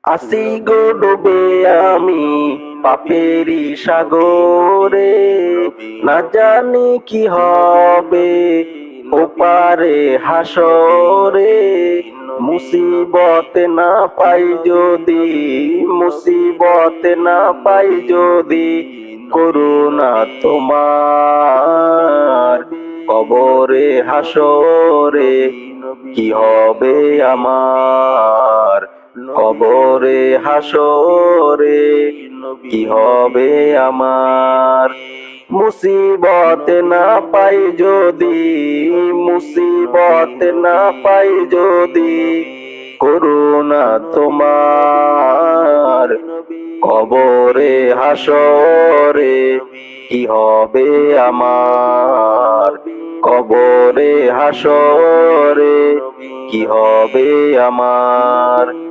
আসি গো ডুবে আমি পাপেরি সাগরে, না জানি কি হবে ওপারে হাসরে। মুসিবত না পাই যদি, মুসিবত না পাই যদি, করুণা তোমার কবরে হাসরে কি হবে আমার। কবরে হাসরে কি হবে আমার। মুসিবত না পাই যদি, মুসিবত না পাই যদি, করুণা তোমার কবরে হাসরে কি হবে আমার। কবরে হাসরে কি হবে আমার।